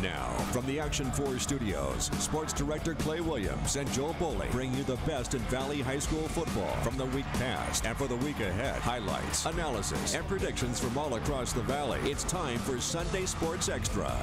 Now, from the Action 4 studios, Sports Director Clay Williams and Joel Bowling bring you the best in Valley High School football from the week past and for the week ahead. Highlights, analysis, and predictions from all across the Valley. It's time for Sunday Sports Extra.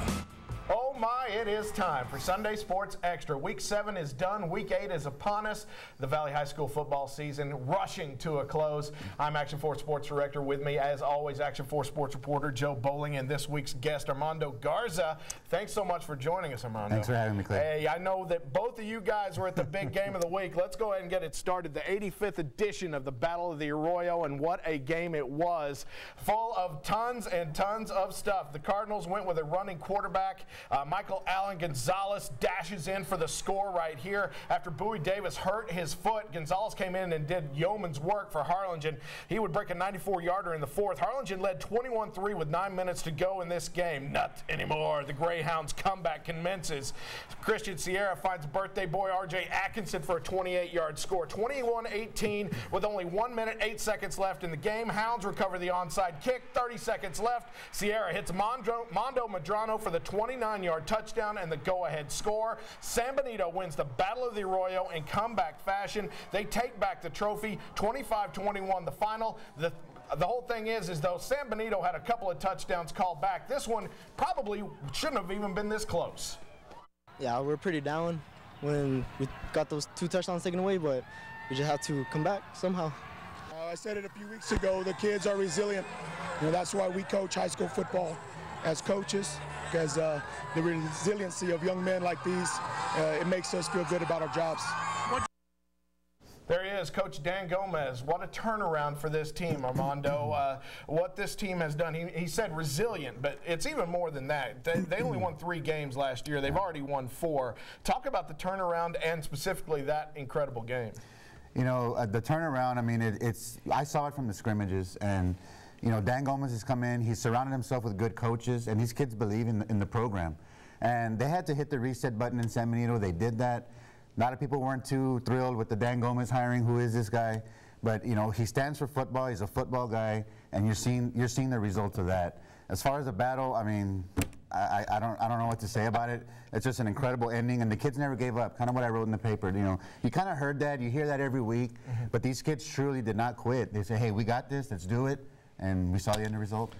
Oh my, it is time for Sunday Sports Extra. Week 7 is done. Week 8 is upon us. The Valley High School football season rushing to a close. I'm Action 4 Sports Director. With me, as always, Action 4 Sports Reporter Joe Bowling and this week's guest, Armando Garza. Thanks so much for joining us, Armando. Thanks for having me, Clay. Hey, I know that both of you guys were at the big game of the week. Let's go ahead and get it started. The 85th edition of the Battle of the Arroyo, and what a game it was. Full of tons and tons of stuff. The Cardinals went with a running quarterback. Michael Allen Gonzalez dashes in for the score right here. After Bowie Davis hurt his foot, Gonzalez came in and did yeoman's work for Harlingen. He would break a 94-yarder in the fourth. Harlingen led 21-3 with 9 minutes to go in this game. Not anymore. The Greyhounds' comeback commences. Christian Sierra finds birthday boy R.J. Atkinson for a 28-yard score. 21-18 with only 1 minute, 8 seconds left in the game. Hounds recover the onside kick. 30 seconds left. Sierra hits Mondo Madrano for the 29-yard touchdown and the go-ahead score. San Benito wins the Battle of the Arroyo in comeback fashion. They take back the trophy, 25-21 the final. The whole thing is though San Benito had a couple of touchdowns called back. This one probably shouldn't have even been this close. Yeah, we're pretty down when we got those 2 touchdowns taken away, but we just had to come back somehow. I said it a few weeks ago, the kids are resilient. You know, that's why we coach high school football as coaches, because the resiliency of young men like these, it makes us feel good about our jobs. There he is, Coach Dan Gomez. What a turnaround for this team, Armando. What this team has done, he said resilient, but it's even more than that. They only won 3 games last year. They've already won 4. Talk about the turnaround and specifically that incredible game. You know, the turnaround, I mean, I saw it from the scrimmages, and you know, Dan Gomez has come in, he's surrounded himself with good coaches, and these kids believe in the program. And they had to hit the reset button in San Benito. They did that. A lot of people weren't too thrilled with the Dan Gomez hiring. Who is this guy? But you know, he stands for football. He's a football guy, and you're seeing the results of that. As far as the battle, I mean, I don't know what to say about it. It's just an incredible ending, and the kids never gave up. Kind of what I wrote in the paper. You know, you kind of heard that, you hear that every week, but these kids truly did not quit. They say, hey, we got this. Let's do it. And we saw the end result.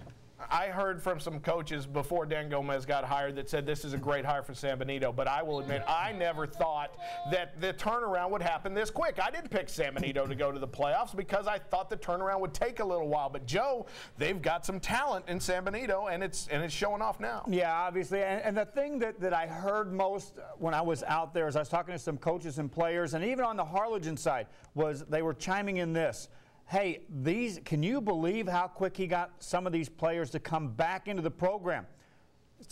I heard from some coaches before Dan Gomez got hired that said this is a great hire for San Benito, but I will admit I never thought that the turnaround would happen this quick. I didn't pick San Benito to go to the playoffs because I thought the turnaround would take a little while. But Joe, they've got some talent in San Benito, and it's showing off now. Yeah, obviously. And the thing that I heard most when I was out there as I was talking to some coaches and players, and even on the Harlingen side, was they were chiming in this. Hey, can you believe how quick he got some of these players to come back into the program?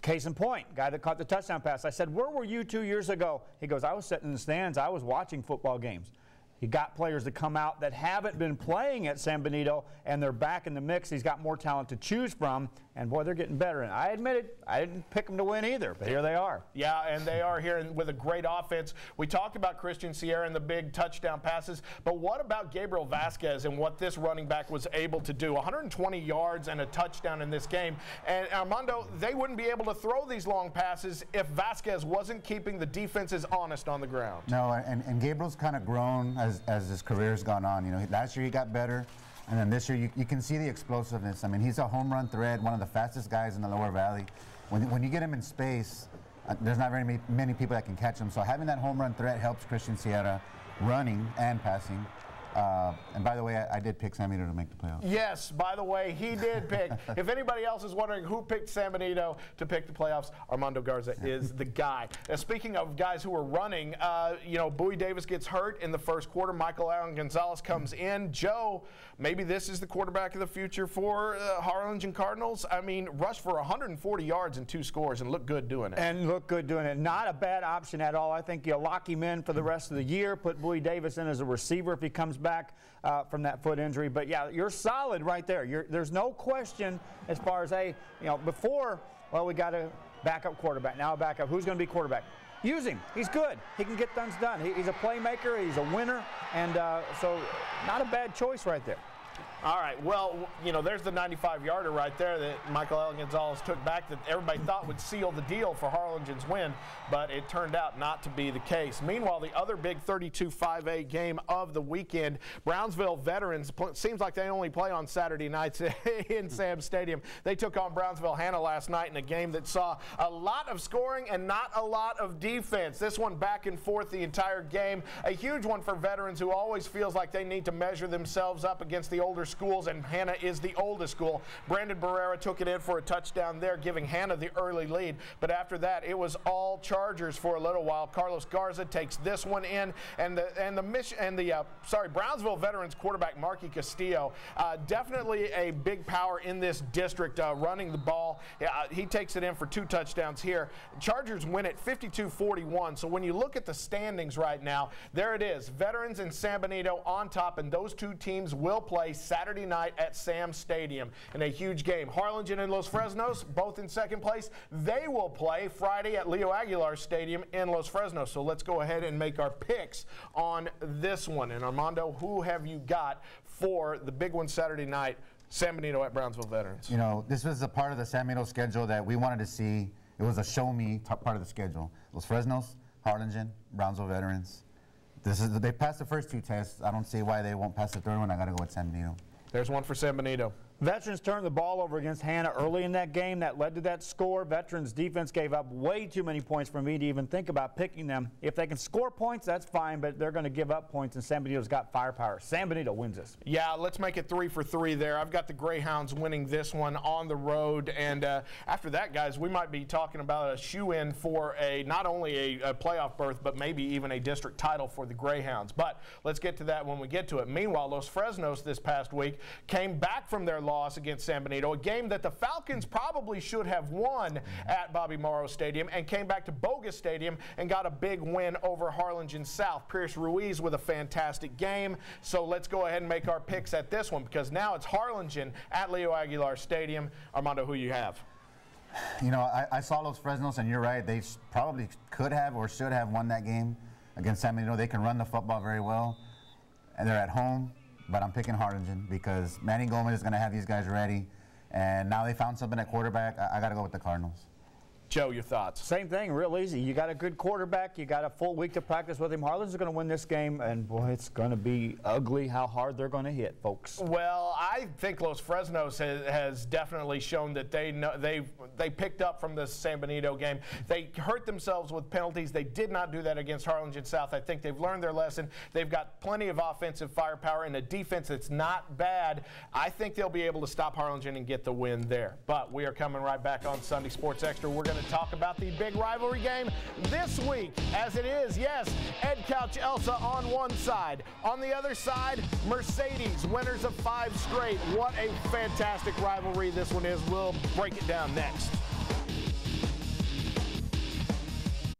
Case in point, guy that caught the touchdown pass. I said, where were you 2 years ago? He goes, I was sitting in the stands. I was watching football games. He got players to come out that haven't been playing at San Benito, and they're back in the mix. He's got more talent to choose from, and boy, they're getting better. And I admit it, I didn't pick them to win either, but here they are. Yeah, and they are here with a great offense. We talked about Christian Sierra and the big touchdown passes, but what about Gabriel Vasquez and what this running back was able to do? 120 yards and a touchdown in this game. And Armando, they wouldn't be able to throw these long passes if Vasquez wasn't keeping the defenses honest on the ground. No, and Gabriel's kind of grown as his career's gone on. You know, last year he got better, and then this year you can see the explosiveness. I mean, he's a home run threat, one of the fastest guys in the lower valley. When you get him in space, there's not very many people that can catch him. So having that home run threat helps Christian Sierra running and passing. And by the way, I did pick San Benito to make the playoffs. Yes, by the way, he did pick. If anybody else is wondering who picked San Benito to pick the playoffs, Armando Garza is the guy. Now, speaking of guys who are running, you know, Bowie Davis gets hurt in the first quarter. Michael Allen Gonzalez comes in. Joe, maybe this is the quarterback of the future for Harlingen Cardinals. I mean, rushed for 140 yards and 2 scores and looked good doing it. Not a bad option at all. I think you'll lock him in for the rest of the year, put Bowie Davis in as a receiver if he comes back from that foot injury. But yeah, you're solid right there. There's no question as far as before, well, we got a backup quarterback. Now a backup. Who's going to be quarterback? Use him. He's good. He can get things done. He's a playmaker. He's a winner. And so not a bad choice right there. All right, well, you know, there's the 95-yarder right there that Michael Gonzalez took back that everybody thought would seal the deal for Harlingen's win, but it turned out not to be the case. Meanwhile, the other big 32-5A game of the weekend, Brownsville veterans, seems like they only play on Saturday nights in Sam Stadium. They took on Brownsville Hannah last night in a game that saw a lot of scoring and not a lot of defense. This one back and forth the entire game. A huge one for veterans who always feels like they need to measure themselves up against the older schools, and Hannah is the oldest school. Brandon Barrera took it in for a touchdown there, giving Hannah the early lead. But after that, it was all Chargers for a little while. Carlos Garza takes this one in, and Brownsville veterans quarterback Marky Castillo, definitely a big power in this district, running the ball. He takes it in for 2 touchdowns here. Chargers win it 52-41. So when you look at the standings right now, there it is. Veterans and San Benito on top, and those two teams will play Saturday night at Sam Stadium in a huge game. Harlingen and Los Fresnos, both in second place. They will play Friday at Leo Aguilar Stadium in Los Fresnos. So let's go ahead and make our picks on this one. And Armando, who have you got for the big one Saturday night, San Benito at Brownsville Veterans? You know, this was a part of the San Benito schedule that we wanted to see. It was a show-me part of the schedule. Los Fresnos, Harlingen, Brownsville Veterans. They passed the first 2 tests. I don't see why they won't pass the third one. I got to go with San Benito. There's one for San Benito. Veterans turned the ball over against Hannah early in that game. That led to that score. Veterans defense gave up way too many points for me to even think about picking them. If they can score points, that's fine, but they're going to give up points, and San Benito's got firepower. San Benito wins this. Yeah, let's make it 3 for 3 there. I've got the Greyhounds winning this one on the road, and after that, guys, we might be talking about a shoe-in for not only a playoff berth, but maybe even a district title for the Greyhounds. But let's get to that when we get to it. Meanwhile, Los Fresnos this past week came back from their loss against San Benito, a game that the Falcons probably should have won at Bobby Morrow Stadium, and came back to Bogus Stadium and got a big win over Harlingen South. Pierce Ruiz with a fantastic game. So let's go ahead and make our picks at this one, because now it's Harlingen at Leo Aguilar Stadium. Armando, who you have? You know, I saw Los Fresnos, and you're right. They probably could have or should have won that game against San Benito. They can run the football very well, and they're at home. But I'm picking Harlingen because Manny Gomez is going to have these guys ready. And now they found something at quarterback. I got to go with the Cardinals. Joe, your thoughts? Same thing, real easy. You got a good quarterback. You got a full week to practice with him. Harlingen's going to win this game, and boy, it's going to be ugly how hard they're going to hit, folks. Well, I think Los Fresnos has definitely shown that they picked up from the San Benito game. They hurt themselves with penalties. They did not do that against Harlingen South. I think they've learned their lesson. They've got plenty of offensive firepower and a defense that's not bad. I think they'll be able to stop Harlingen and get the win there. But we are coming right back on Sunday Sports Extra. We're going to talk about the big rivalry game this week, as it is, yes, Ed Couch Elsa on one side. On the other side, Mercedes, winners of 5 straight. What a fantastic rivalry this one is. We'll break it down next.